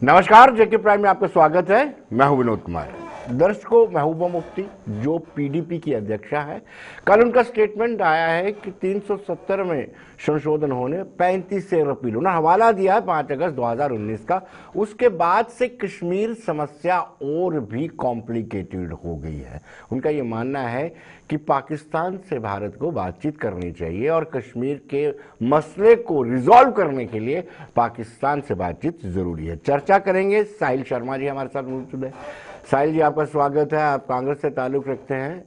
नमस्कार, जेके प्राइम में आपका स्वागत है। मैं हूं विनोद कुमार। दर्शकों, महबूबा मुफ्ती जो पीडीपी की अध्यक्षा है, कल उनका स्टेटमेंट आया है कि 370 में संशोधन होने 35 से अपील। उन्होंने हवाला दिया है 5 अगस्त 2019 का। उसके बाद से कश्मीर समस्या और भी कॉम्प्लिकेटेड हो गई है। उनका ये मानना है कि पाकिस्तान से भारत को बातचीत करनी चाहिए और कश्मीर के मसले को रिजॉल्व करने के लिए पाकिस्तान से बातचीत जरूरी है। चर्चा करेंगे। साहिल शर्मा जी हमारे साथ मौजूद है। साहिल जी, आपका स्वागत है। आप कांग्रेस से ताल्लुक रखते हैं।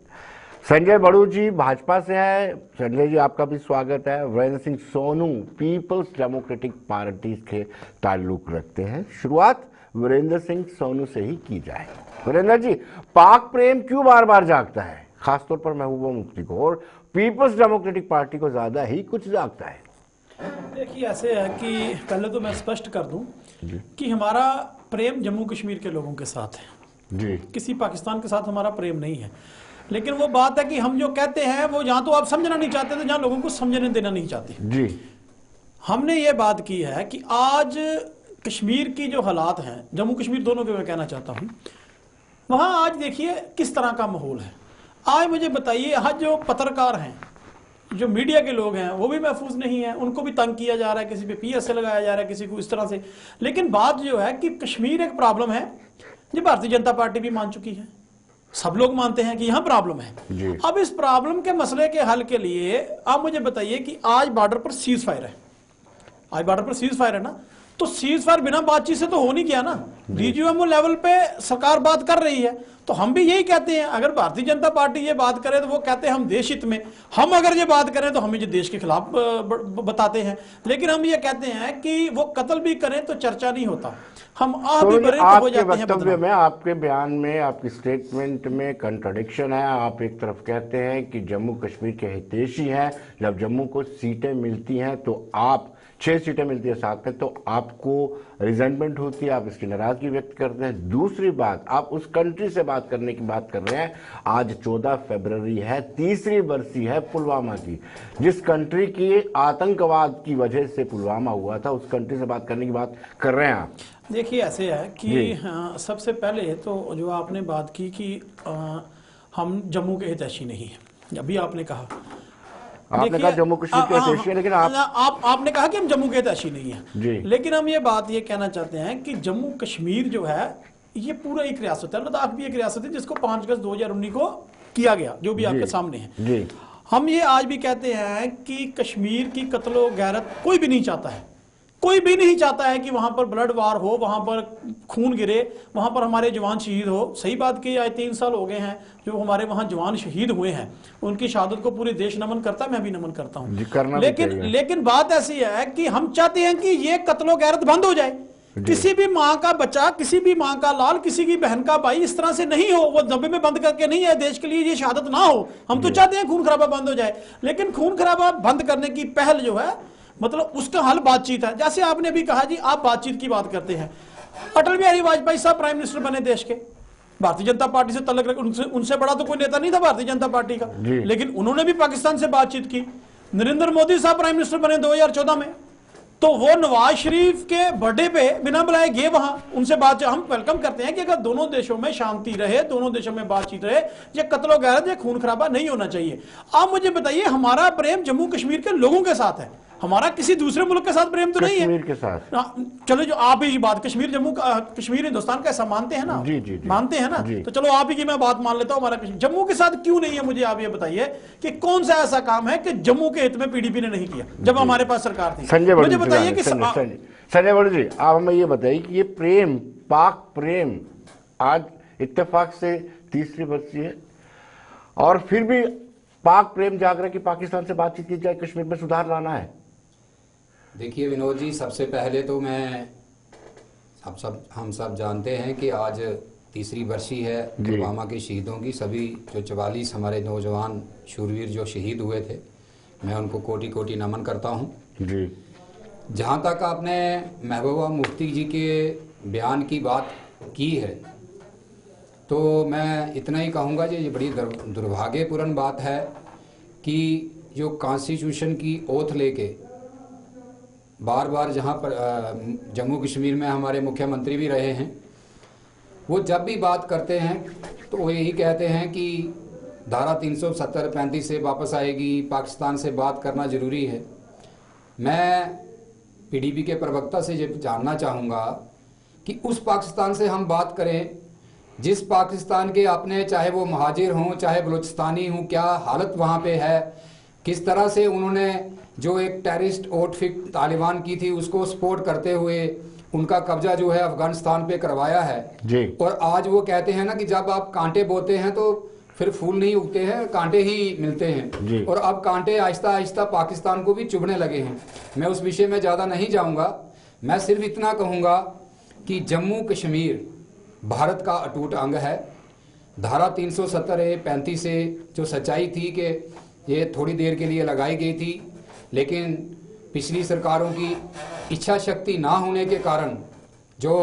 संजय बड़ू जी भाजपा से है। संजय जी, आपका भी स्वागत है। वीरेंद्र सिंह सोनू पीपल्स डेमोक्रेटिक पार्टी के ताल्लुक रखते हैं। शुरुआत वीरेंद्र सिंह सोनू से ही की जाए। वीरेंद्र जी, पाक प्रेम क्यों बार बार जागता है, खासतौर पर महबूबा मुफ्ती को, और पीपल्स डेमोक्रेटिक पार्टी को ज्यादा ही कुछ जागता है? देखिए, ऐसे है कि पहले तो मैं स्पष्ट कर दूं कि हमारा प्रेम जम्मू कश्मीर के लोगों के साथ है जी। किसी पाकिस्तान के साथ हमारा प्रेम नहीं है। लेकिन वो बात है कि हम जो कहते हैं वो जहां तो आप समझना नहीं चाहते, तो जहां लोगों को समझने देना नहीं चाहते जी। हमने ये बात की है कि आज कश्मीर की जो हालात हैं, जम्मू कश्मीर दोनों के मैं कहना चाहता हूं, वहां आज देखिए किस तरह का माहौल है। आज मुझे बताइए, आज जो पत्रकार हैं, जो मीडिया के लोग हैं, वो भी महफूज नहीं है। उनको भी तंग किया जा रहा है, किसी पे पीएसए लगाया जा रहा है, किसी को इस तरह से। लेकिन बात जो है कि कश्मीर एक प्रॉब्लम है, जो भारतीय जनता पार्टी भी मान चुकी है। सब लोग मानते हैं कि यहां प्रॉब्लम है। अब इस प्रॉब्लम के मसले के हल के लिए आप मुझे बताइए कि आज बॉर्डर पर सीज फायर है। आज बॉर्डर पर सीज फायर है ना, तो सीज फायर बिना बातचीत से तो हो नहीं गया ना। डीजीएमओ लेवल पे सरकार बात कर रही है, तो हम भी यही कहते हैं। अगर भारतीय जनता पार्टी ये बात करे तो वो कहते हैं हम देश हित में, हम अगर ये बात करें तो हमें जो देश के खिलाफ बताते हैं। लेकिन हम ये कहते हैं कि वो कत्ल भी करें तो चर्चा नहीं होता, हम भी करें तो हो जाते हैं बदनाम। में, आपके बयान में, आपकी स्टेटमेंट में कंट्राडिक्शन है। आप एक तरफ कहते हैं कि जम्मू कश्मीर के हितैषी हैं, जब जम्मू को सीटें मिलती हैं तो आप 6 सीटें मिलती है साथ में, तो आपको रिजेंटमेंट होती है, आप इसकी नाराजगी व्यक्त करते हैं। दूसरी बात, आप उस कंट्री से बात करने की बात कर रहे हैं। आज 14 फरवरी है, तीसरी बरसी है पुलवामा की। जिस कंट्री की आतंकवाद की वजह से पुलवामा हुआ था, उस कंट्री से बात करने की बात कर रहे हैं आप। देखिए, ऐसे है कि सबसे पहले तो जो आपने बात की कि हम जम्मू के हितैषी नहीं है। अभी आपने कहा जम्मू कश्मीर के हितैषी है, लेकिन आपने कहा कि हम जम्मू के हितैषी नहीं जी। है। लेकिन हम ये बात ये कहना चाहते हैं कि जम्मू कश्मीर जो है ये पूरा एक रियासत है। लद्दाख भी एक रियासत है जिसको 5 अगस्त 2019 को किया गया, जो भी आपके सामने है जी। हम ये आज भी कहते हैं कि कश्मीर की कत्लो गैरत कोई भी नहीं चाहता है। कोई भी नहीं चाहता है कि वहां पर ब्लड वार हो, वहां पर खून गिरे, वहां पर हमारे जवान शहीद हो। सही बात की, आज 3 साल हो गए हैं जो हमारे वहां जवान शहीद हुए हैं। उनकी शहादत को पूरे देश नमन करता है, मैं भी नमन करता हूं। लेकिन बात ऐसी है कि हम चाहते हैं कि ये कत्लो गैरत बंद हो जाए। किसी भी माँ का बच्चा, किसी भी माँ का लाल, किसी की बहन का भाई इस तरह से नहीं हो। वो दबे में बंद करके नहीं है, देश के लिए ये शहादत ना हो। हम तो चाहते हैं खून खराबा बंद हो जाए, लेकिन खून खराबा बंद करने की पहल जो है, मतलब उसका हल बातचीत है। जैसे आपने भी कहा जी, आप बातचीत की बात करते हैं। अटल बिहारी वाजपेयी साहब प्राइम मिनिस्टर बने देश के, भारतीय जनता पार्टी से तल्लुक रखते, उनसे बड़ा तो कोई नेता नहीं था भारतीय जनता पार्टी का, लेकिन उन्होंने भी पाकिस्तान से बातचीत की। नरेंद्र मोदी साहब प्राइम मिनिस्टर बने 2014 में, तो वो नवाज शरीफ के बर्थडे पे बिना बुलाए गए वहां, उनसे बात। हम वेलकम करते हैं कि अगर दोनों देशों में शांति रहे, दोनों देशों में बातचीत रहे, ये कत्लो गैरत, ये खून खराबा नहीं होना चाहिए। आप मुझे बताइए, हमारा प्रेम जम्मू कश्मीर के लोगों के साथ है, हमारा किसी दूसरे मुल्क के साथ प्रेम तो नहीं है। कश्मीर के साथ चलो, जो आप ही बात कश्मीर जम्मू कश्मीर हिंदुस्तान का ऐसा मानते हैं ना, जी। मानते हैं ना, तो चलो आप ही की मैं बात मान लेता हूं। हमारा जम्मू के साथ क्यों नहीं है, मुझे आप ये बताइए कि कौन सा ऐसा काम है कि जम्मू के हित में पीडीपी ने नहीं किया जब हमारे पास सरकार थी। मुझे बताइए कि संजय बड़ू जी, आप हमें ये बताइए कि ये प्रेम, पाक प्रेम, आज इत्तेफाक से तीसरी बरसी है और फिर भी पाक प्रेम जाग रहा है कि पाकिस्तान से बातचीत की जाए, कश्मीर में सुधार लाना है। देखिए विनोद जी, सबसे पहले तो हम सब जानते हैं कि आज तीसरी बरसी है पुलवामा के शहीदों की। सभी जो 44 हमारे नौजवान शूरवीर जो शहीद हुए थे, मैं उनको कोटि कोटि नमन करता हूं जी। जहां तक आपने महबूबा मुफ्ती जी के बयान की बात की है, तो मैं इतना ही कहूँगा कि ये बड़ी दुर्भाग्यपूर्ण बात है कि जो कॉन्स्टिट्यूशन की ओथ लेके बार बार जहाँ पर जम्मू कश्मीर में हमारे मुख्यमंत्री भी रहे हैं, वो जब भी बात करते हैं तो वो यही कहते हैं कि धारा 370-35 से वापस आएगी, पाकिस्तान से बात करना ज़रूरी है। मैं पीडीपी के प्रवक्ता से ये जानना चाहूँगा कि उस पाकिस्तान से हम बात करें जिस पाकिस्तान के अपने, चाहे वो महाजिर हों चाहे बलूचिस्तानी हों, क्या हालत वहाँ पे है, किस तरह से उन्होंने जो एक टेररिस्ट आउटफिट तालिबान की थी उसको सपोर्ट करते हुए उनका कब्जा जो है अफगानिस्तान पे करवाया है जी। और आज वो कहते हैं ना कि जब आप कांटे बोते हैं तो फिर फूल नहीं उगते हैं, कांटे ही मिलते हैं, और अब कांटे आहिस्ता आहिस्ता पाकिस्तान को भी चुभने लगे हैं। मैं उस विषय में ज़्यादा नहीं जाऊंगा, मैं सिर्फ इतना कहूँगा कि जम्मू कश्मीर भारत का अटूट अंग है। धारा 370-35 से जो सच्चाई थी कि ये थोड़ी देर के लिए लगाई गई थी, लेकिन पिछली सरकारों की इच्छा शक्ति ना होने के कारण, जो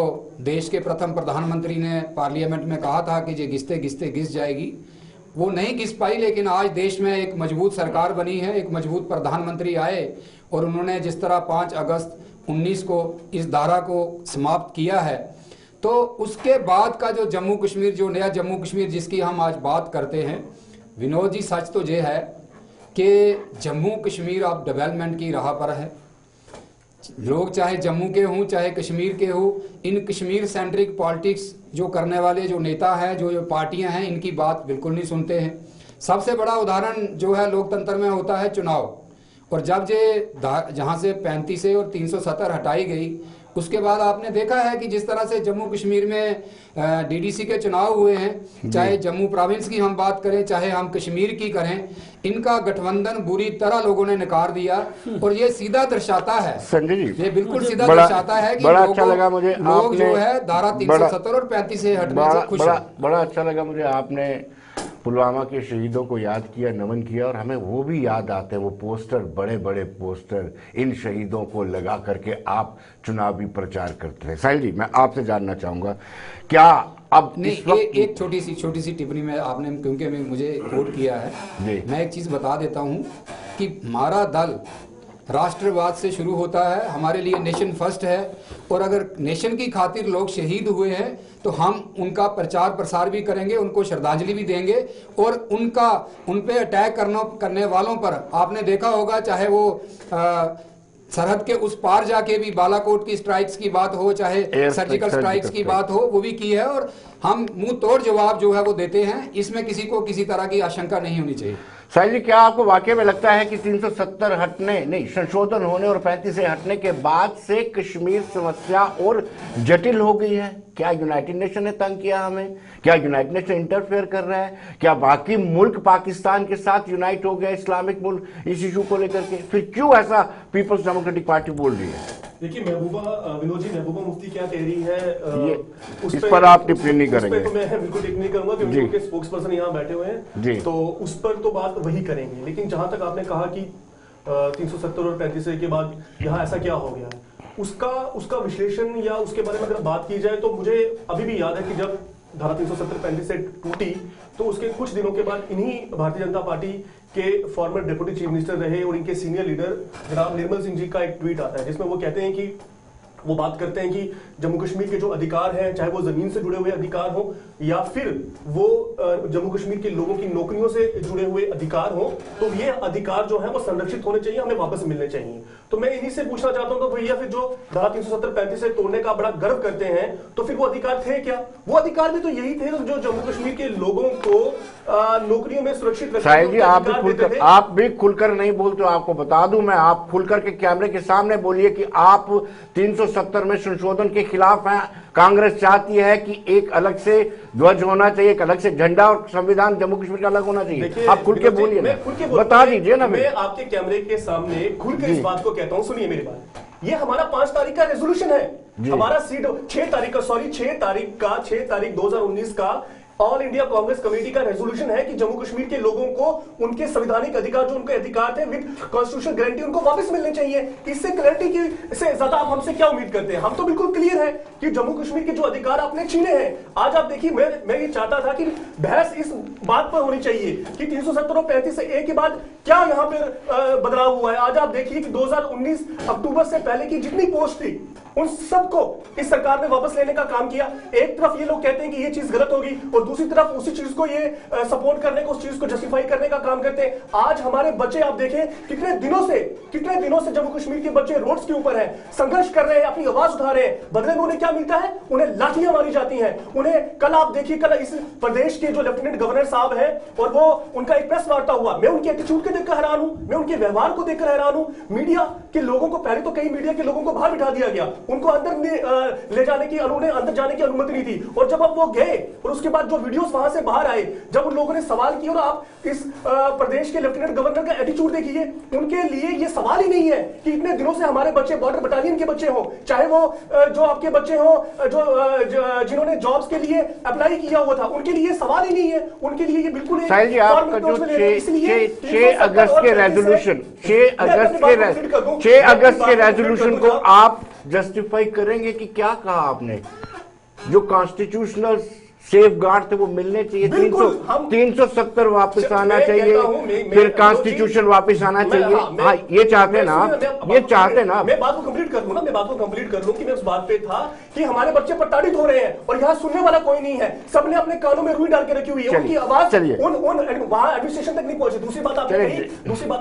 देश के प्रथम प्रधानमंत्री ने पार्लियामेंट में कहा था कि ये घिसते घिसते घिस जाएगी, वो नहीं घिस पाई। लेकिन आज देश में एक मजबूत सरकार बनी है, एक मजबूत प्रधानमंत्री आए और उन्होंने जिस तरह 5 अगस्त 19 को इस धारा को समाप्त किया है, तो उसके बाद का जो जम्मू कश्मीर, जो नया जम्मू कश्मीर जिसकी हम आज बात करते हैं, विनोद जी सच तो ये है कि जम्मू कश्मीर अब डेवलपमेंट की राह पर है। लोग चाहे जम्मू के हों चाहे कश्मीर के हों, इन कश्मीर सेंट्रिक पॉलिटिक्स जो करने वाले जो नेता हैं, जो पार्टियां हैं, इनकी बात बिल्कुल नहीं सुनते हैं। सबसे बड़ा उदाहरण जो है लोकतंत्र में होता है चुनाव, और जब ये जहां से 35 से और 370 हटाई गई, उसके बाद आपने देखा है कि जिस तरह से जम्मू कश्मीर में डीडीसी के चुनाव हुए हैं, चाहे जम्मू प्रोविंस की हम बात करें चाहे हम कश्मीर की करें, इनका गठबंधन बुरी तरह लोगों ने नकार दिया। और ये सीधा दर्शाता है, संजय जी, ये बिल्कुल सीधा दर्शाता है कि बड़ा अच्छा लगा मुझे लोग जो है धारा 370 और 35 से हटने से खुश हैं। बड़ा अच्छा लगा मुझे आपने पुलवामा के शहीदों को याद किया, नमन किया, और हमें वो भी याद आते हैं, वो पोस्टर, बड़े बड़े पोस्टर इन शहीदों को लगा करके आप चुनावी प्रचार करते हैं। साहिल जी, मैं आपसे जानना चाहूंगा, क्या अब नहीं, एक छोटी सी टिप्पणी में आपने, क्योंकि मुझे कोट किया है, मैं एक चीज बता देता हूं कि हमारा दल राष्ट्रवाद से शुरू होता है, हमारे लिए नेशन फर्स्ट है, और अगर नेशन की खातिर लोग शहीद हुए हैं तो हम उनका प्रचार प्रसार भी करेंगे, उनको श्रद्धांजलि भी देंगे, और उन पे अटैक करने वालों पर आपने देखा होगा, चाहे वो सरहद के उस पार जाके भी बालाकोट की स्ट्राइक्स की बात हो, चाहे सर्जिकल स्ट्राइक्स की बात हो, वो भी की है, और हम मुंह तोड़ जवाब जो है वो देते हैं। इसमें किसी को किसी तरह की आशंका नहीं होनी चाहिए। साहिल जी, क्या आपको वाकई में लगता है कि 370 हटने नहीं, संशोधन होने और 35 से हटने के बाद से कश्मीर समस्या और जटिल हो गई है? क्या यूनाइटेड नेशन ने तंग किया हमें? क्या यूनाइटेड नेशन इंटरफेयर कर रहा है? क्या बाकी मुल्क पाकिस्तान के साथ यूनाइट हो गया, इस्लामिक मुल्क, इस इशू को लेकर के? फिर क्यों ऐसा पीपल्स डेमोक्रेटिक पार्टी बोल रही है? देखिए, विनोद जी, महबूबा मुफ्ती क्या कह रही है, इस पर आप टिप्पणी नहीं करेंगे? तो मैं बिल्कुल टिप्पणी नहीं करूंगा, क्योंकि उनके स्पोक्स पर्सन यहाँ बैठे हुए हैं, तो उस पर तो बात वही करेंगे। लेकिन जहां तक आपने कहा कि 370 और 35 के बाद यहाँ ऐसा क्या हो गया, उसका विश्लेषण या उसके बारे में अगर बात की जाए, तो मुझे अभी भी याद है कि जब धारा 370-35 से टूटी, तो उसके कुछ दिनों के बाद इन्हीं भारतीय जनता पार्टी के फॉर्मर डिप्टी चीफ मिनिस्टर रहे और इनके सीनियर लीडर जनाब निर्मल सिंह जी का एक ट्वीट आता है, जिसमें वो कहते हैं कि वो बात करते हैं कि जम्मू कश्मीर के जो अधिकार हैं, चाहे वो जमीन से जुड़े हुए अधिकार हो या फिर वो जम्मू कश्मीर के लोगों की नौकरियों से जुड़े हुए अधिकार हो, तो ये अधिकार जो है वो संरक्षित होने चाहिए, हमें वापस मिलने चाहिए। तो मैं इन्हीं से पूछना चाहता हूं, तो भैया फिर जो धारा 370-35 से तोड़ने का बड़ा गर्व करते हैं, तो फिर वो अधिकार थे क्या? वो अधिकार भी तो यही थे जो जम्मू कश्मीर के लोगों को नौकरियों में सुरक्षित रखने। साहिल जी, आप भी खुलकर नहीं बोलते हो। आपको बता दूं मैं, आप खुलकर के कैमरे के सामने बोलिए कि आप 370 में संशोधन के खिलाफ हैं। कांग्रेस चाहती है कि एक अलग से ध्वज होना चाहिए, एक अलग से झंडा, और संविधान जम्मू कश्मीर का अलग होना चाहिए। आप खुल के बोलिए, बता दीजिए ना। मैं आपके कैमरे के सामने खुलकर इस बात को कहता हूं, सुनिए मेरी बात। ये हमारा 5 तारीख का रेजोल्यूशन है, हमारा 6 तारीख 2019 का ऑल इंडिया कांग्रेस कमेटी का रेजोल्यूशन है कि जम्मू कश्मीर के लोगों को उनके संवैधानिक अधिकार, जो उनके अधिकार थे विद कॉन्स्टिट्यूशन गारंटी, उनको वापस मिलने चाहिए। इससे क्लैरिटी की से ज्यादा आप हमसे क्या उम्मीद करते हैं? हम तो बिल्कुल क्लियर है कि जम्मू कश्मीर के जो अधिकार आपने छीने हैं। आज आप देखिए, मैं ये चाहता था कि बहस इस बात पर होनी चाहिए कि 370 और 35A के बाद क्या यहां पर बदलाव हुआ है। आज आप देखिए कि 2019 अक्टूबर से पहले की जितनी पोस्ट थी उन सबको इस सरकार ने वापस लेने का काम किया। एक तरफ ये लोग कहते हैं कि ये चीज गलत होगी और दूसरी तरफ उसी चीज को ये सपोर्ट करने को, उस चीज को जस्टिफाई करने का काम करते हैं। आज हमारे बच्चे आप देखें कितने दिनों से जम्मू कश्मीर के बच्चे रोड्स के ऊपर हैं, संघर्ष कर रहे हैं, अपनी आवाज उठा रहे हैं। बदले में उन्हें क्या मिलता है? उन्हें लाठियां मारी जाती हैं। उन्हें कल आप देखिए, कल इस प्रदेश के जो लेफ्टिनेंट गवर्नर साहब हैं और वो उनका एक प्रेस वार्ता हुआ, मैं उनके एटीट्यूड को देखकर हैरान हूं, मैं उनके व्यवहार को देखकर हैरान हूं। मीडिया के लोगों को, पहले तो कई मीडिया के लोगों को बाहर बिठा दिया गया, उनको अंदर ले जाने की, उन्हें अंदर जाने की अनुमति नहीं थी। और जब अब वो गए और उसके बाद जो वीडियोस वहां से बाहर आए, जब उन लोगों ने सवाल किए, और आप इस प्रदेश के लेफ्टिनेंट गवर्नर का एटीट्यूड देखिए, उनके लिए ये सवाल ही नहीं है कि इतने दिनों से हमारे बच्चे बॉर्डर बटालियन के बच्चे हो, चाहे वो जो आपके बच्चे हो जो जिन्होंने जॉब्स के लिए अप्लाई किया हुआ था, उनके लिए सवाल ही नहीं है। उनके लिए ये बिल्कुल साहिल जी, आपका जो 6 अगस्त के रेजोल्यूशन 6 अगस्त के रेजोल्यूशन को आप जस्टिफाई करेंगे कि क्या कहा आपने? जो कॉन्स्टिट्यूशनल सेफ गार्ड थे वो मिलने चाहिए, 370 वापस आना चाहिए, फिर कॉन्स्टिट्यूशन वापस आना चाहिए। हाँ, ये चाहते हैं ना आप, ये चाहते हैं ना। मैं बात को कंप्लीट कर लूं ना, मैं बात को कंप्लीट कर लूं कि मैं उस बात पे था कि हमारे बच्चे प्रताड़ित हो रहे हैं और यहाँ सुनने वाला कोई नहीं है। सबने अपने कानों में रुई डाल के रखी हुई है, उनकी आवाज वहां एडमिनिस्ट्रेशन तक नहीं पहुंची। दूसरी बात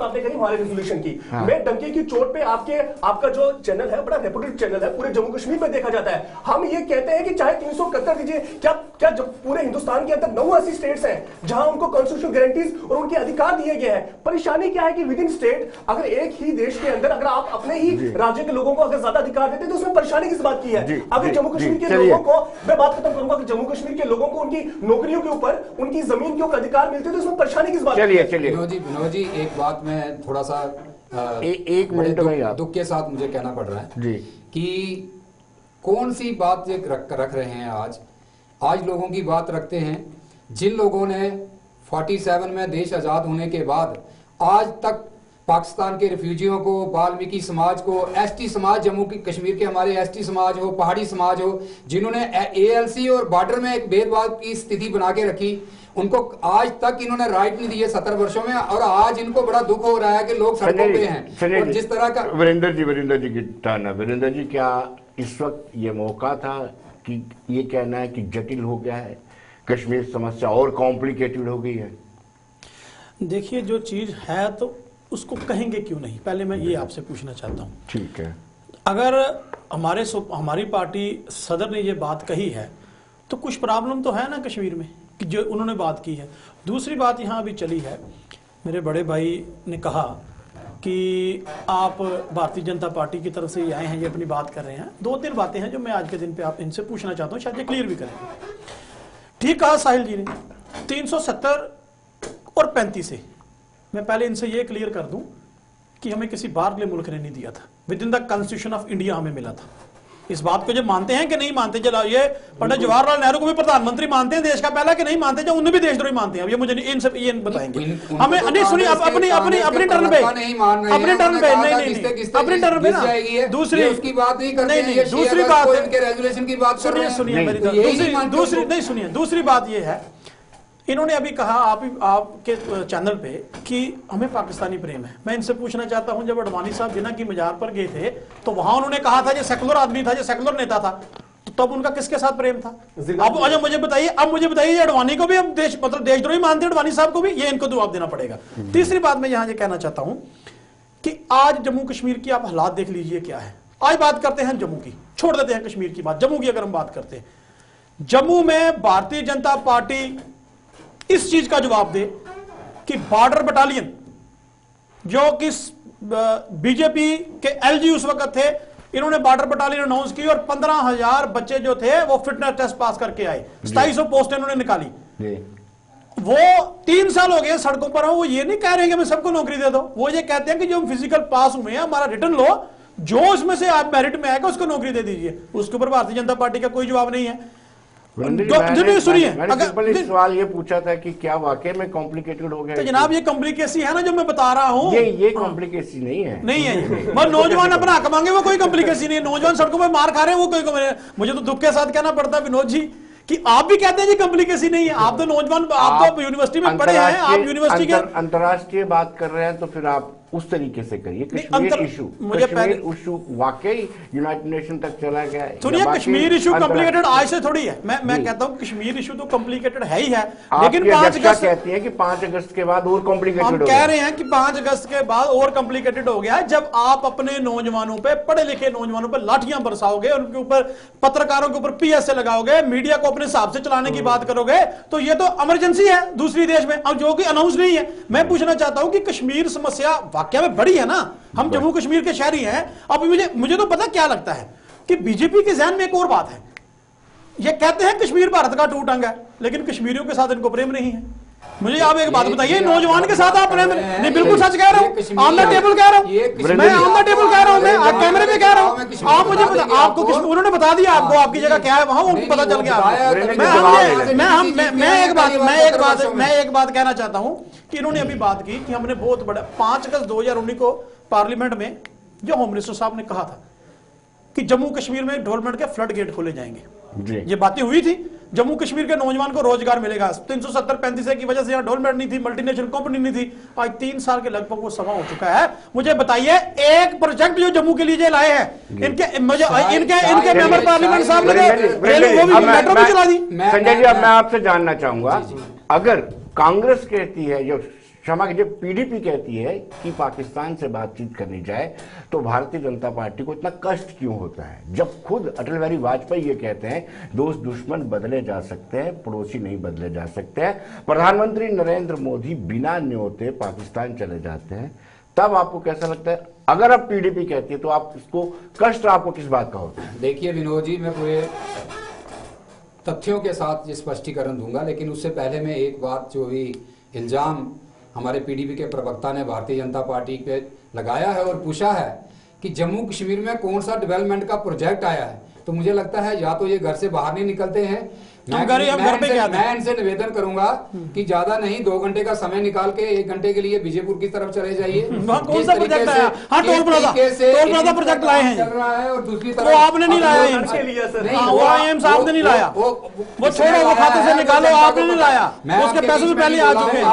आपने कही हमारे रेजोल्यूशन की, मैं डंके की चोट पे आपका जो चैनल है बड़ा रेपुटेड चैनल है, पूरे जम्मू कश्मीर में देखा जाता है। हम ये कहते हैं कि चाहे 371 दीजिए, क्या जब पूरे हिंदुस्तान के अंदर 9 ऐसी स्टेट्स हैं जहां उनको कॉन्स्टिट्यूशनल गारंटीज और उनके अधिकार दिए गए हैं। परेशानी क्या है कि विद इन स्टेट, अगर एक ही देश के अंदर अगर आप अपने ही राज्य के लोगों को अगर ज्यादा अधिकार देते हैं तो उसमें परेशानी किस बात की है? अगर जम्मू कश्मीर के लोगों को, मैं बात खत्म करूंगा, कि जम्मू कश्मीर के लोगों को उनकी नौकरियों के ऊपर, उनकी जमीन के ऊपर अधिकार मिलते हैं तो उसमें परेशानी किस बात की है? विनोद जी, एक बात मैं थोड़ा सा एक मिनट में दुख के साथ मुझे कहना पड़ रहा है जी, कि कौन सी बात रख रहे हैं आज लोगों की बात रखते हैं जिन लोगों ने 47 में देश आजाद होने के बाद आज तक पाकिस्तान के रिफ्यूजियों को, वाल्मीकि समाज को, एसटी समाज, जम्मू की कश्मीर के हमारे एसटी समाज हो, पहाड़ी समाज हो, जिन्होंने एएलसी और बॉर्डर में एक भेदभाव की स्थिति बना के रखी, उनको आज तक इन्होंने राइट नहीं दिए 70 वर्षों में, और आज इनको बड़ा दुख हो रहा है कि लोग सड़कों पे हैं। और जिस तरह का वीरेंद्र जी की टर्न है। वीरेंद्र जी, क्या इस वक्त ये मौका था कि ये कहना है कि जटिल हो गया है, कश्मीर समस्या और कॉम्प्लिकेटेड हो गई है? देखिए, जो चीज है तो उसको कहेंगे क्यों नहीं, पहले मैं ये आपसे पूछना चाहता हूँ। ठीक है, अगर हमारी पार्टी सदर ने ये बात कही है तो कुछ प्रॉब्लम तो है ना कश्मीर में कि जो उन्होंने बात की है। दूसरी बात यहाँ अभी चली है, मेरे बड़े भाई ने कहा कि आप भारतीय जनता पार्टी की तरफ से ये आए हैं, ये अपनी बात कर रहे हैं। 2-3 बातें हैं जो मैं आज के दिन पे आप इनसे पूछना चाहता हूँ, शायद ये क्लियर भी करेंगे। ठीक कहा साहिल जी ने, 370 और 35 से मैं पहले इनसे ये क्लियर कर दूं कि हमें किसी बाहर मुल्क ने नहीं दिया था, with in the constitution of India हमें मिला था। इस बात को जब मानते हैं कि नहीं मानते, चलो ये पंडित जवाहरलाल नेहरू को भी प्रधानमंत्री मानते हैं देश का पहला कि नहीं मानते, जो उन्हें भी देशद्रोही मानते हैं। अब ये मुझे इन सब ये बताएंगे हमें। नहीं सुनिए, अपनी टर्न पे, अपने टर्न पे, नहीं अपने टर्न पे ना। दूसरी उसकी बात नहीं करते नहीं, दूसरी बात रेजोल्यूशन की बात सुनिए, दूसरी बात ये है, इन्होंने अभी कहा आपके चैनल पे कि हमें पाकिस्तानी प्रेम है। मैं इनसे पूछना चाहता हूं, जब अडवाणी साहब जिन्ना की मजार पर गए थे तो वहां उन्होंने कहा था जो सेकुलर आदमी था, जो सेकुलर नेता था, तो तब उनका किसके साथ प्रेम था? अब मुझे बताइए, अडवाणी को भी अब देशद्रोही मानते हैं, अडवाणी साहब को भी, ये इनको जवाब देना पड़ेगा। तीसरी बात मैं यहां ये कहना चाहता हूं कि आज जम्मू कश्मीर की आप हालात देख लीजिए क्या है। आज बात करते हैं जम्मू की, छोड़ देते हैं कश्मीर की बात, जम्मू की अगर हम बात करते हैं, जम्मू में भारतीय जनता पार्टी इस चीज का जवाब दे कि बॉर्डर बटालियन जो कि बीजेपी के एलजी उस वक्त थे, इन्होंने बॉर्डर बटालियन अनाउंस की और 15,000 बच्चे जो थे वो फिटनेस टेस्ट पास करके आए, 2700 पोस्टें उन्होंने निकाली। वो 3 साल हो गए सड़कों पर हो, वो ये नहीं कह रहे कि मैं सबको नौकरी दे दो, वो ये कहते हैं कि जो हम फिजिकल पास हुए हैं, हमारा रिटर्न लो, जो उसमें से आप मेरिट में आएगा उसको नौकरी दे दीजिए। उसके ऊपर भारतीय जनता पार्टी का कोई जवाब नहीं है। सुनिए, मैंने सिंपल एक सवाल ये पूछा था कि क्या वाकई में कॉम्प्लिकेटेड हो गया? तो जनाब ये कॉम्प्लिकेसी है ना जो मैं बता रहा हूँ, ये कॉम्प्लिकेसी नहीं है, नहीं है। बस नौजवान अपना हक मांगे वो कोई कॉम्प्लिकेसी नहीं है। नौजवान सड़कों पर मार खा रहे हैं वो कोई, मुझे तो दुख के साथ कहना पड़ता है विनोद जी कि आप भी कहते हैं जी कॉम्प्लिकेसी नहीं है। आप तो नौजवान, आप तो यूनिवर्सिटी में पढ़े हैं, आप यूनिवर्सिटी के अंतर्राष्ट्रीय बात कर रहे हैं, तो फिर आप उस तरीके से करिए। कश्मीर इशू, कश्मीर इशू वाकई यूनाइटेड नेशन तक चला गया है। सुनिए, कश्मीर इशू कॉम्प्लिकेटेड आज से थोड़ी है। मैं कहता हूं कश्मीर इशू तो कॉम्प्लिकेटेड है ही है, लेकिन 5 अगस्त कहती है कि 5 अगस्त के बाद और कॉम्प्लिकेटेड हम कह रहे हैं कि 5 अगस्त के बाद और कॉम्प्लिकेटेड हो गया है। जब आप अपने नौजवानों पे, पढ़े लिखे नौजवानों पे लाठियां बरसाओगे, उनके ऊपर, पत्रकारों के ऊपर पीएसए लगाओगे, मीडिया को अपने हिसाब से चलाने की बात करोगे, तो ये तो इमरजेंसी है दूसरी देश में, अब जो कि अनाउंस नहीं है। मैं पूछना चाहता हूं कि कश्मीर समस्या वाकई में बड़ी है ना, हम जम्मू कश्मीर के शहरी हैं। अब मुझे तो पता क्या लगता है कि बीजेपी के ज़हन में एक और बात है। ये कहते हैं कश्मीर भारत का टूट अंग है, लेकिन कश्मीरियों के साथ इनको प्रेम नहीं है। मुझे आप एक बात बताइए, नौजवान के साथ आप प्रेम नहीं, बिल्कुल सच कह रहा हूं, ऑन द टेबल कह रहा हूं, मैं ऑन द टेबल कह रहा हूं, मैं आप कैमरे पे कह रहा हूं। आप मुझे आपको उन्होंने बता दिया आपको, आपकी जगह क्या है वहां, उनको पता चल गया। मैं एक बात कहना चाहता हूं कि इन्होंने अभी बात की कि हमने बहुत बड़ा 5 अगस्त 2019 को पार्लियामेंट में जो होम मिनिस्टर साहब ने कहा था कि जम्मू कश्मीर में डेवलपमेंट के फ्लड गेट खोले जाएंगे, ये बातें हुई थी। जम्मू कश्मीर के नौजवान को रोजगार मिलेगा। 370-35 की वजह से यहाँ डेवलपमेंट नहीं थी, मल्टीनेशनल कंपनी नहीं थी। आज 3 साल के लगभग वो समा हो चुका है। मुझे बताइए एक प्रोजेक्ट जो जम्मू के लिए लाए हैं, इनके मेंबर पार्लियामेंट साहब ने मेट्रो भी चला दी। संजय जी, अब मैं आपसे जानना चाहूंगा, अगर कांग्रेस कहती है, जो क्षमा कीजिए पीडीपी कहती है कि पाकिस्तान से बातचीत करनी जाए, तो भारतीय जनता पार्टी को इतना कष्ट क्यों होता है, जब खुद अटल बिहारी वाजपेयी ये कहते हैं दोस्त दुश्मन बदले जा सकते हैं, पड़ोसी नहीं बदले जा सकते हैं। प्रधानमंत्री नरेंद्र मोदी बिना न्योते पाकिस्तान चले जाते हैं, तब आपको कैसा लगता है? अगर अब पीडीपी कहती है तो आप इसको कष्ट आपको किस बात का होता है? देखिए विनोद जी, मैं पूरे तथ्यों के साथ स्पष्टीकरण दूंगा, लेकिन उससे पहले मैं एक बात, जो भी इल्जाम हमारे पीडीपी के प्रवक्ता ने भारतीय जनता पार्टी पे लगाया है और पूछा है कि जम्मू कश्मीर में कौन सा डेवलपमेंट का प्रोजेक्ट आया है, तो मुझे लगता है या तो ये घर से बाहर नहीं निकलते हैं। मैं इनसे निवेदन करूंगा कि ज्यादा नहीं 2 घंटे का समय निकाल के 1 घंटे के लिए बीजेपुर की तरफ चले जाइए। कौन सा प्रोजेक्ट आया? हाँ, टोल प्लाजा प्रोजेक्ट लाए हैं, चल रहा है। और दूसरी तरफ वो आपने नहीं लाया, वो एम्स आपने नहीं लाया, वो छोड़ो, वो खाते से निकालो, आपने नहीं लाया, उसके पैसे भी पहले आ चुके हैं।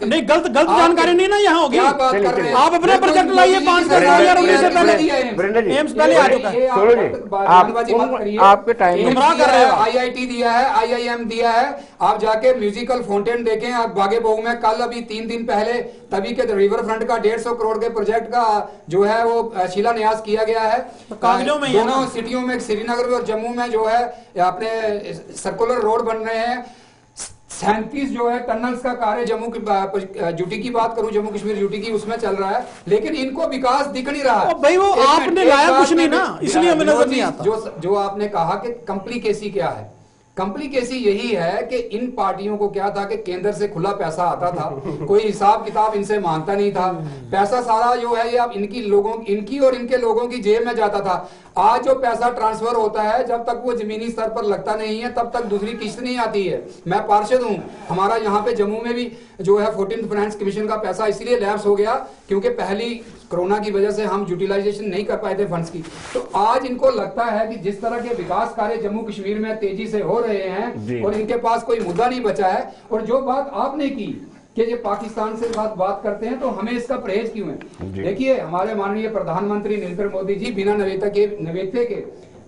नहीं, गलत जानकारी नहीं ना यहाँ होगी। आप अपने प्रोजेक्ट लाइए 5 अगस्त 2019 से पहले एम्स पहले आ चुका है। आपके टाइम कर रहे हो, IIT दिया है, IIM दिया है। आप जाके म्यूजिकल फाउंटेन देखें, आप बागे बहू में कल अभी 3 दिन पहले तभी के रिवर फ्रंट का 150 करोड़ के प्रोजेक्ट का जो है वो शिलान्यास किया गया है। कागजों में दोनों सिटियों में, श्रीनगर और जम्मू में जो है अपने सर्कुलर रोड बन रहे हैं। 37 जो है टनल्स का कार्य जम्मू की ड्यूटी की बात करूं, जम्मू कश्मीर ड्यूटी की, उसमें चल रहा है, लेकिन इनको विकास दिख नहीं रहा है। भाई वो आपने लाया कुछ नहीं ना, इसलिए हमें नजर नहीं आता। जो आपने कहा कि कॉम्प्लिकेसी क्या है, कॉम्प्लिकेसी यही है कि इन पार्टियों को क्या था कि केंद्र से खुला पैसा आता था, कोई हिसाब किताब इनसे मांगता नहीं था, पैसा सारा जो है ये अब इनकी और इनके लोगों की जेब में जाता था। आज जो पैसा ट्रांसफर होता है, जब तक वो जमीनी स्तर पर लगता नहीं है तब तक दूसरी किस्त नहीं आती है। मैं पार्षद हूं, हमारा यहाँ पे जम्मू में भी जो है 14th फाइनेंस कमीशन का पैसा इसलिए लैप्स हो गया क्योंकि पहली कोरोना की वजह से हम यूटिलाइजेशन नहीं कर पाए थे फंड्स की। तो आज इनको लगता है कि जिस तरह के विकास कार्य जम्मू कश्मीर में तेजी से हो रहे हैं और इनके पास कोई मुद्दा नहीं बचा है। और जो बात आपने की कि ये पाकिस्तान से बात करते हैं तो हमें इसका परहेज क्यों है? देखिए, हमारे माननीय प्रधानमंत्री नरेंद्र मोदी जी बिना नवेते के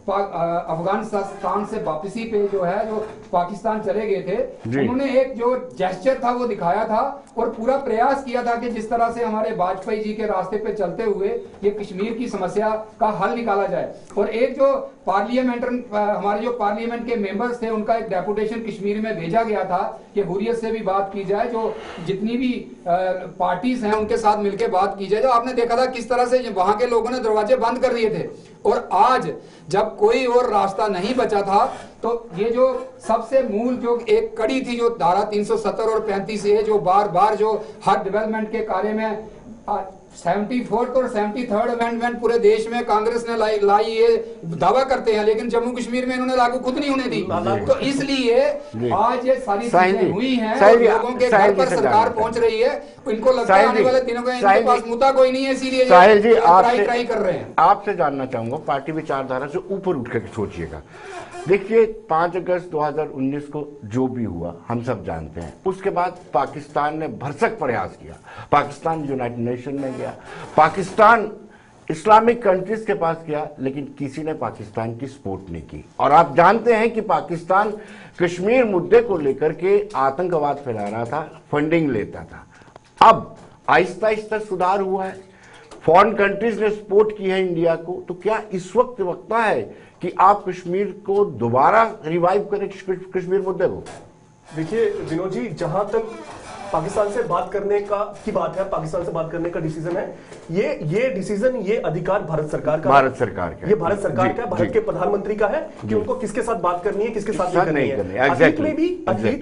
अफगानिस्तान से वापसी पे जो है, जो पाकिस्तान चले गए थे, उन्होंने एक जो जेस्चर था वो दिखाया था और पूरा प्रयास किया था कि जिस तरह से हमारे वाजपेयी जी के रास्ते पे चलते हुए ये कश्मीर की समस्या का हल निकाला जाए। और एक जो हमारे जो पार्लियामेंट के मेंबर्स थे, उनका एक डेपुटेशन कश्मीर में भेजा गया था कि हुर्रियत से भी बात की जाए, जो जितनी भी पार्टीज हैं उनके साथ मिलकर बात की जाए। जो आपने देखा था किस तरह से वहां के लोगों ने दरवाजे बंद कर दिए थे। और आज जब कोई और रास्ता नहीं बचा था, तो ये जो सबसे मूल जो एक कड़ी थी, जो धारा 370 और 35 है, जो बार बार जो हर डेवलपमेंट के कार्य में 74th और 73rd अमेंडमेंट पूरे देश में कांग्रेस ने लाई ये दावा करते हैं, लेकिन जम्मू कश्मीर में इन्होंने लागू खुद नहीं होने दी। तो इसलिए आज ये सारी चीजें हुई हैं और लोगों के घर पर सरकार पहुंच रही है। इनको लगता है आने वाले दिनों में इनके पास मुद्दा कोई नहीं है, इसीलिए साहिल जी ट्राई कर रहे हैं। आपसे जानना चाहूंगा, पार्टी विचारधारा से ऊपर उठ कर सोचिएगा। देखिए 5 अगस्त 2019 को जो भी हुआ हम सब जानते हैं। उसके बाद पाकिस्तान ने भरसक प्रयास किया, पाकिस्तान यूनाइटेड नेशन में गया, पाकिस्तान इस्लामिक कंट्रीज के पास गया, लेकिन किसी ने पाकिस्तान की सपोर्ट नहीं की। और आप जानते हैं कि पाकिस्तान कश्मीर मुद्दे को लेकर के आतंकवाद फैला रहा था, फंडिंग लेता था। अब आहिस्ता आहिस्ता सुधार हुआ है, फॉरेन कंट्रीज ने सपोर्ट की है इंडिया को। तो क्या इस वक्त वक्ता है कि आप कश्मीर को दोबारा रिवाइव करें, कश्मीर मुद्दे को? देखिए विनोद जी, जहां तक पाकिस्तान से बात करने की बात है, पाकिस्तान से बात करने का डिसीजन है, ये डिसीजन, ये अधिकार भारत सरकार का, भारत सरकार का, ये भारत सरकार का, भारत के प्रधानमंत्री का है कि उनको किसके साथ बात करनी है, किसके साथ नहीं करनी है। अतीत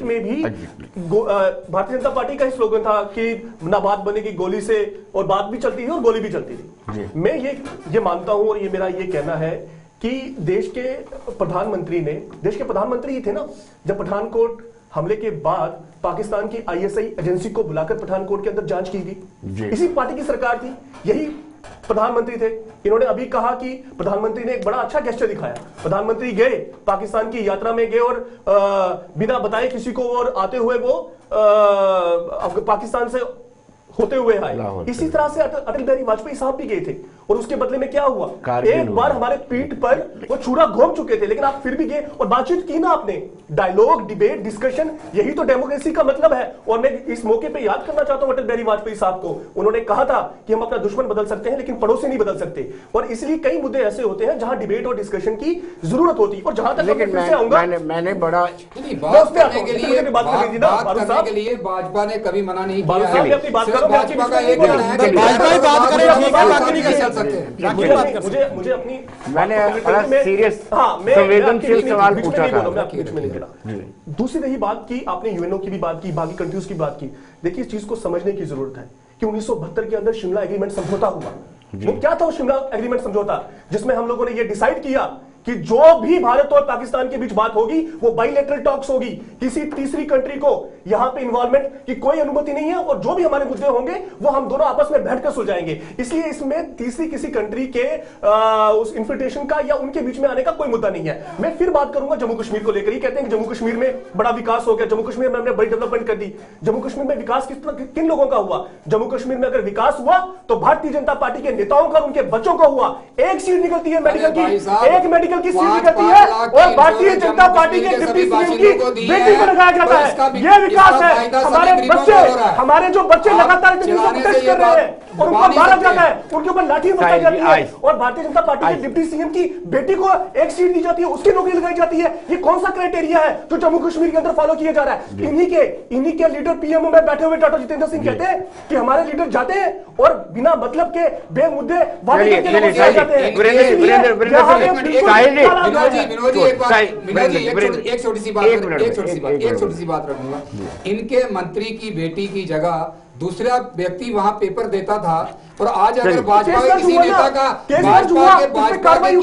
में भी भारतीय जनता पार्टी का ही स्लोगन था कि ना बात बनेगी गोली से, और बात भी चलती थी और गोली भी चलती थी। मैं ये मानता हूं और ये मेरा ये कहना है कि देश के प्रधानमंत्री ही थे ना, जब पठानकोट हमले के बाद पाकिस्तान की आईएसआई एजेंसी को बुलाकर पठानकोट के अंदर जांच की गई। इसी पार्टी की सरकार थी, यही प्रधानमंत्री थे। इन्होंने अभी कहा कि प्रधानमंत्री ने एक बड़ा अच्छा गेस्चर दिखाया। प्रधानमंत्री गए, पाकिस्तान की यात्रा में गए और बिना बताए किसी को, और आते हुए वो पाकिस्तान से होते हुए आए। इसी तरह से अटल बिहारी वाजपेयी साहब भी गए थे, और उसके बदले में क्या हुआ, एक बार हमारे पीठ पर वो छुरा घोंप चुके थे, लेकिन आप फिर भी गए और बातचीत की ना आपने। डायलॉग, डिबेट, डिस्कशन, यही तो डेमोक्रेसी का मतलब है। और मैं इस मौके पे याद करना चाहता हूं अटल बिहारी वाजपेयी साहब को। उन्होंने कहा था कि हम अपना दुश्मन बदल सकते हैं, लेकिन पड़ोसी नहीं बदल सकते। और इसलिए कई मुद्दे ऐसे होते हैं जहां डिबेट और डिस्कशन की जरूरत होती है। और जहां तक मैंने बड़ा बात करने के लिए भाजपा ने कभी मना नहीं किया है। भाजपा का एक मुझे अपनी सीरियस संवेदनशील सवाल पूछा था। दूसरी रही बात की, आपने यूएनओ की भी बात की, बाकी कंट्रीज की बात की। देखिए इस चीज को समझने की जरूरत है कि 1972 के अंदर शिमला एग्रीमेंट समझौता हुआ। वो क्या था वो शिमला एग्रीमेंट समझौता, जिसमें हम लोगों ने ये डिसाइड किया कि जो भी भारत और पाकिस्तान के बीच बात होगी वो बाइलेटरल टॉक्स होगी, किसी तीसरी कंट्री को यहां पे इन्वॉल्वमेंट की कोई अनुमति नहीं है, और जो भी हमारे मुद्दे होंगे वो हम दोनों आपस में बैठकर सुलझाएंगे। इसलिए इसमें तीसरी किसी कंट्री के उस इन्फिल्ट्रेशन का या उनके बीच में आने का कोई मुद्दा नहीं है। मैं फिर बात करूंगा जम्मू कश्मीर को लेकर। ही कहते हैं कि जम्मू कश्मीर में बड़ा विकास हो गया, जम्मू कश्मीर में हमने बड़ी डेवलपमेंट कर दी। जम्मू कश्मीर में विकास किन लोगों का हुआ? जम्मू कश्मीर में अगर विकास हुआ तो भारतीय जनता पार्टी के नेताओं का, उनके बच्चों का हुआ। एक सीट निकलती है मेडिकल की, एक मेडिकल की सीट निकलती है, और भारतीय जनता पार्टी के डिप्टी सीएम की बेटी को लगाया जाता है। यह विकास है। हमारे जो बच्चे लगातार प्रोटेस्ट कर रहे हैं और उनको मारा जाता है, उनके ऊपर लाठी मारी जाती है, और भारतीय जनता पार्टी के डिप्टी सीएम की बेटी को एक सीट दी जाती है, उसकी नौकरी लगाई जाती है। ये कौन सा क्राइटेरिया है जो जम्मू कश्मीर के अंदर फॉलो किया जा रहा है? इन्हीं के लीडर पीएमओ में बैठे हुए डॉक्टर जितेंद्र सिंह कहते हैं कि हमारे लीडर जाते हैं और बिना मतलब के बेमुद्दे वादे करके लोगों को जाते हैं। एक छोटी सी बात रखूंगा। इनके मंत्री की बेटी की जगह दूसरा व्यक्ति वहां पेपर देता था, और आज अगर भाजपा के किसी नेता का कार्रवाई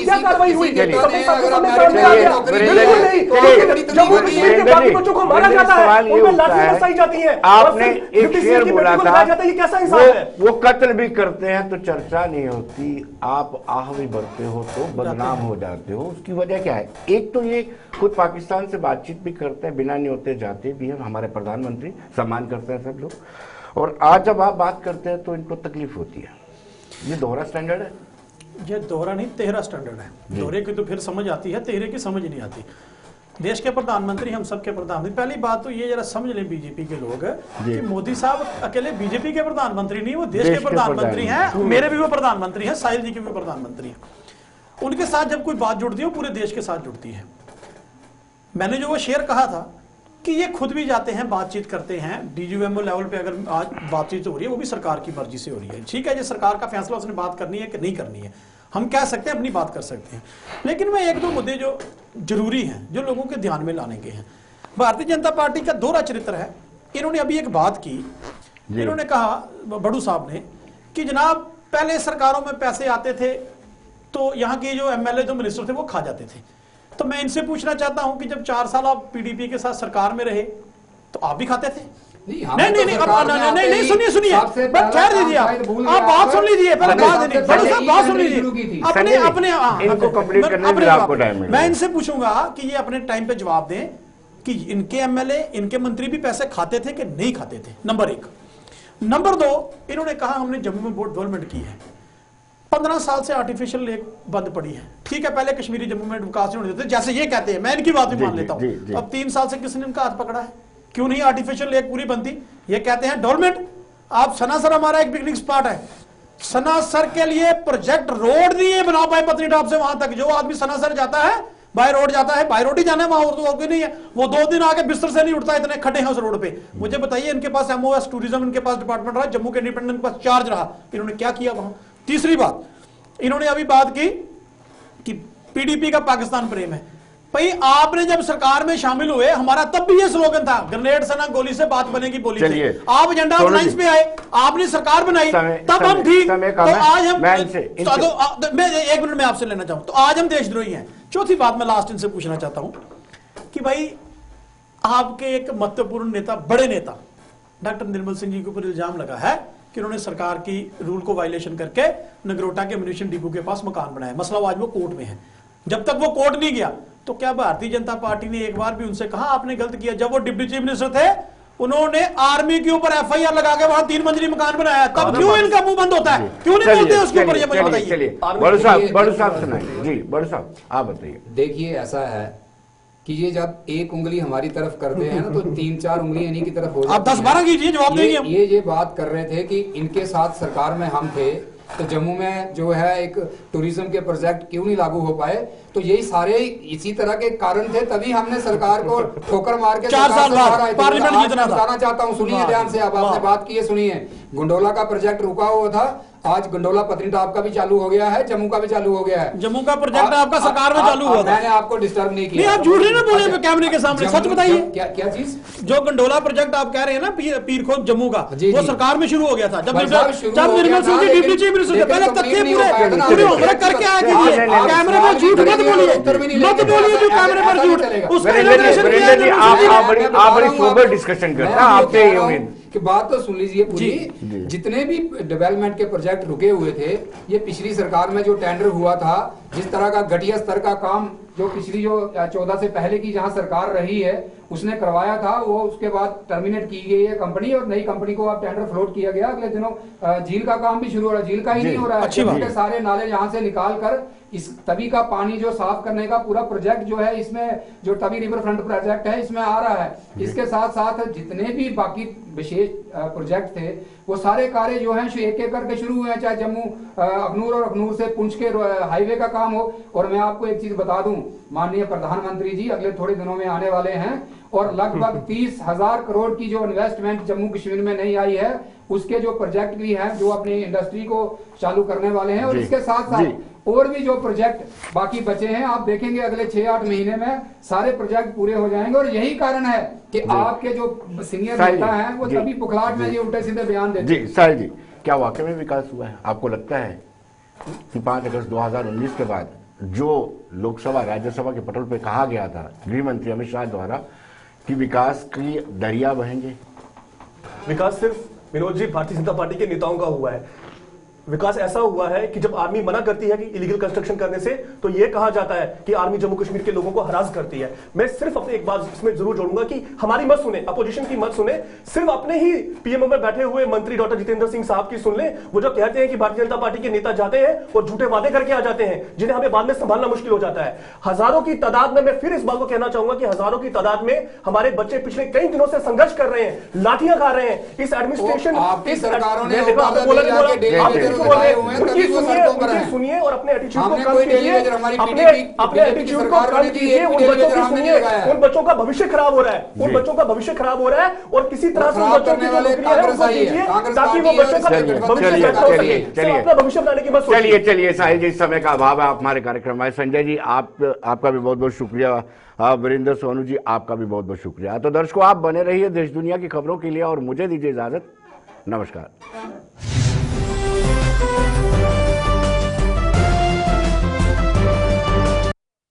हुई, आपने एक शेर बोला था, वो कत्ल भी करते हैं तो चर्चा नहीं होती, आप आह भी भरते हो तो बदनाम हो जाते हो। उसकी वजह क्या है? एक तो ये खुद पाकिस्तान से बातचीत भी करते हैं, बिना न्योते जाते भी हैं, हमारे प्रधानमंत्री सम्मान करते हैं सब लोग, और आज जब आप बात करते हैं तो इनको तकलीफ होती है। ये दोहरा स्टैंडर्ड है। ये दोहरा नहीं, तेहरा स्टैंडर्ड है। दोहरे की तो फिर समझ आती है, तेहरे की समझ नहीं आती। देश के प्रधानमंत्री, हम सबके प्रधानमंत्री। पहली बात तो ये जरा समझ लें बीजेपी के लोग कि मोदी साहब अकेले बीजेपी के प्रधानमंत्री नहीं, वो देश के प्रधानमंत्री हैं। मेरे भी वो प्रधानमंत्री हैं, साहिल जी के भी प्रधानमंत्री हैं। उनके साथ जब कोई बात जुड़ती है वो पूरे देश के साथ जुड़ती है। मैंने जो वो शेर कहा था कि ये खुद भी जाते हैं, बातचीत करते हैं, डीजीएमओ लेवल पे अगर आज बातचीत हो रही है वो भी सरकार की मर्जी से हो रही है। ठीक है, ये सरकार का फैसला, उसने बात करनी है कि नहीं करनी है, हम कह सकते हैं, अपनी बात कर सकते हैं। लेकिन मैं एक दो मुद्दे जो जरूरी हैं, जो लोगों के ध्यान में लाने के हैं। भारतीय जनता पार्टी का दोहरा चरित्र है। इन्होंने अभी एक बात की, इन्होंने कहा, बड़ू साहब ने, कि जनाब पहले सरकारों में पैसे आते थे तो यहाँ के जो एमएलए जो मिनिस्टर थे वो खा जाते थे। तो मैं इनसे पूछना चाहता हूं कि जब 4 साल आप पीडीपी के साथ सरकार में रहे तो आप भी खाते थे? नहीं, सुनिए खैर दीजिए, आप बात सुन लीजिए, पहले बात सुन लीजिए अपने इनको कंप्लीट करने में आपको टाइम मिलेगा। मैं इनसे पूछूंगा कि ये अपने टाइम पे जवाब दें कि इनके एमएलए, इनके मंत्री भी पैसे खाते थे कि नहीं खाते थे, नंबर 1। नंबर 2, इन्होंने कहा हमने जम्मू में बोर्ड डेवलपमेंट की है, 15 साल से आर्टिफिशियल लेक बंद पड़ी है। ठीक है, पहले कश्मीरी जम्मू में विकास नहीं होते जैसे ये कहते हैं, मैं इनकी बात भी मान लेता हूं। अब 3 साल से किसने इनका हाथ पकड़ा है? क्यों नहीं आर्टिफिशियल लेक पूरी बनती? ये कहते हैं डेवलपमेंट। आप सनासर हमारा एक पिकनिक स्पॉट है, सनासर के लिए प्रोजेक्ट रोड नहीं है बना पाए पत्नीटॉप से वहां तक। जो आदमी सनासर जाता है बाय रोड जाता है, बाय रोड ही जाना है, वहां और कोई नहीं है। वो 2 दिन आके बिस्तर से नहीं उठता, इतने खड्डे हैं उस रोड पे। मुझे बताइए, इनके पास एमओएस टूरिज्म, इनके पास डिपार्टमेंट रहा, जम्मू के इंडिपेंडेंट के पास चार्ज रहा, इन्होंने क्या किया वहां? तीसरी बात, इन्होंने अभी बात की कि पीडीपी का पाकिस्तान प्रेम है। भाई आपने जब सरकार में शामिल हुए, हमारा तब भी ये स्लोगन था, ग्रेनेड से ना गोली से बात बनेगी बोली से। आप एजेंडा अलायंस पे आए, आपने सरकार बनाई, तब हम ठीक। तो आज हम मैं 1 मिनट में आपसे लेना चाहूं, तो आज हम देशद्रोही हैं। चौथी बात मैं लास्ट इनसे पूछना चाहता हूं कि भाई आपके एक महत्वपूर्ण नेता, बड़े नेता डॉक्टर निर्मल सिंह जी के ऊपर इल्जाम लगा है कि उन्होंने सरकार की रूल को वायलेशन करके नगरोटा के म्यूनिशन डिपो के पास मकान बनाया। मसला आज वो कोर्ट में है। जब तक वो कोर्ट नहीं गया तो क्या भारतीय जनता पार्टी ने एक बार भी उनसे कहा आपने गलत किया? जब वो डिप्टी चीफ मिनिस्टर थे, उन्होंने आर्मी के ऊपर एफआईआर लगा के वहां 3 मंजिली मकान बनाया। तब क्यों इनका मुंह बंद होता है? क्यों नहीं बोलते उसके ऊपर? ये मुझे बताइए। बड़ू साहब सुनाइए जी। बड़ू साहब आप बताइए। देखिए ऐसा है कि ये जब एक उंगली हमारी तरफ करते हैं ना तो 3-4 उंगलियां इन्हीं की तरफ हो जाती हैं। आप 10-12 कीजिए, जवाब देंगे। ये बात कर रहे थे कि इनके साथ सरकार में हम थे तो जम्मू में जो है एक टूरिज्म के प्रोजेक्ट क्यों नहीं लागू हो पाए। तो यही सारे इसी तरह के कारण थे, तभी हमने सरकार को ठोकर मार के 4 साल बाद पार्लियामेंट जीतना था। बताना चाहता हूँ, सुनिए ध्यान से, आप आपने बात की है, सुनिए। गुंडोला का प्रोजेक्ट रुका हुआ था, आज गंडोला पत्नीटॉप का भी चालू हो गया है, जम्मू का भी चालू हो गया है। जम्मू का प्रोजेक्ट आपका सरकार में चालू हुआ था। मैंने आपको डिस्टर्ब नहीं किया। नहीं, आप झूठ नहीं बोले कैमरे के सामने, सच बताइए। क्या चीज? जो गंडोला प्रोजेक्ट आप कह रहे हैं ना पीरखोद जम्मू का, वो सरकार में शुरू हो गया था जब Nirmal Singh ji deputy chief minister थे। पहले तथ्य पूरे होमवर्क करके आए कीजिए, कैमरे पर झूठ मत बोलिए, मत बोलिए जो कैमरे पर झूठ। उसका आप बड़ी सोबर डिस्कशन करते हैं, आपसे ये उम्मीद कि बात तो सुन लीजिए पूरी। जितने भी डेवलपमेंट के प्रोजेक्ट रुके हुए थे, ये पिछली सरकार में जो टेंडर हुआ था, जिस तरह का घटिया स्तर का काम जो पिछली जो 14 से पहले की जहां सरकार रही है उसने करवाया था, वो उसके बाद टर्मिनेट की गई है कंपनी और नई कंपनी को अब टेंडर फ्लोट किया गया। अगले दिनों झील का काम भी शुरू हो रहा है। झील का ही नहीं हो रहा है, सारे नाले यहाँ से निकाल कर इस तवी का पानी जो साफ करने का पूरा प्रोजेक्ट जो है, इसमें जो तवी रिवर फ्रंट प्रोजेक्ट है इसमें आ रहा है। इसके साथ साथ जितने भी बाकी विशेष प्रोजेक्ट थे वो सारे कार्य जो हैं एक एक करके शुरू हुए हैं, चाहे जम्मू अखनूर और अखनूर से पुंछ के हाईवे का काम हो। और मैं आपको एक चीज बता दूं, माननीय प्रधानमंत्री जी अगले थोड़े दिनों में आने वाले हैं और लगभग 30,000 करोड़ की जो इन्वेस्टमेंट जम्मू कश्मीर में नहीं आई है, उसके जो प्रोजेक्ट भी हैं जो अपनी इंडस्ट्री को चालू करने वाले हैं। और इसके साथ साथ और भी जो प्रोजेक्ट बाकी बचे हैं, आप देखेंगे अगले 6-8 महीने में सारे प्रोजेक्ट पूरे हो जाएंगे। और यही कारण है कि आपके जो सीनियर नेता हैं वो तभी पुखलाट में ये उल्टे सीधे बयान देते हैं। जी साहिल जी, क्या वाकई में विकास हुआ है? आपको लगता है कि 5 अगस्त 2019 के बाद जो लोकसभा राज्यसभा के पटल पे कहा गया था गृह मंत्री अमित शाह द्वारा कि विकास की दरिया बहेंगे? विकास सिर्फ विनोद जी भारतीय जनता पार्टी के नेताओं का हुआ है। विकास ऐसा हुआ है कि जब आर्मी मना करती है कि इलीगल कंस्ट्रक्शन करने से, तो यह कहा जाता है कि आर्मी जम्मू कश्मीर के लोगों को हरास करती है। मैं सिर्फ अपने एक बात इसमें जरूर जोड़ूंगा कि हमारी मत सुने, अपोजिशन की मत सुने, सिर्फ अपने ही पीएमओ में बैठे हुए मंत्री डॉक्टर जितेंद्र सिंह साहब की सुन ले। वो जो कहते हैं कि भारतीय जनता पार्टी के नेता जाते हैं और झूठे वादे करके आ जाते हैं जिन्हें हमें बाद में संभालना मुश्किल हो जाता है। हजारों की तादाद में, मैं फिर इस बात को कहना चाहूंगा कि हजारों की तादाद में हमारे बच्चे पिछले कई दिनों से संघर्ष कर रहे हैं, लाठियां खा रहे हैं। इस एडमिनिस्ट्रेशन सुनिए और अपने एटीट्यूड को कम कीजिए, अपने एटीट्यूड को कम कीजिए। उन बच्चों की सुनिए, उन बच्चों का भविष्य खराब हो रहा है, उन बच्चों का भविष्य खराब हो रहा है। और किसी तरह से उन बच्चों की जो नौकरियां हैं उनको दीजिए ताकि वो बच्चों का भविष्य अच्छा हो सके। अपना भविष्य बनाने की बात सोचिए। चलिए साहिल जी, समय का अभाव है, आप हमारे कार्यक्रम आए। संजय जी आपका भी बहुत बहुत शुक्रिया। वीरेंद्र सोनू जी आपका भी बहुत बहुत शुक्रिया। तो दर्शकों, आप बने रहिए देश दुनिया की खबरों के लिए और मुझे दीजिए इजाजत। नमस्कार। हैं।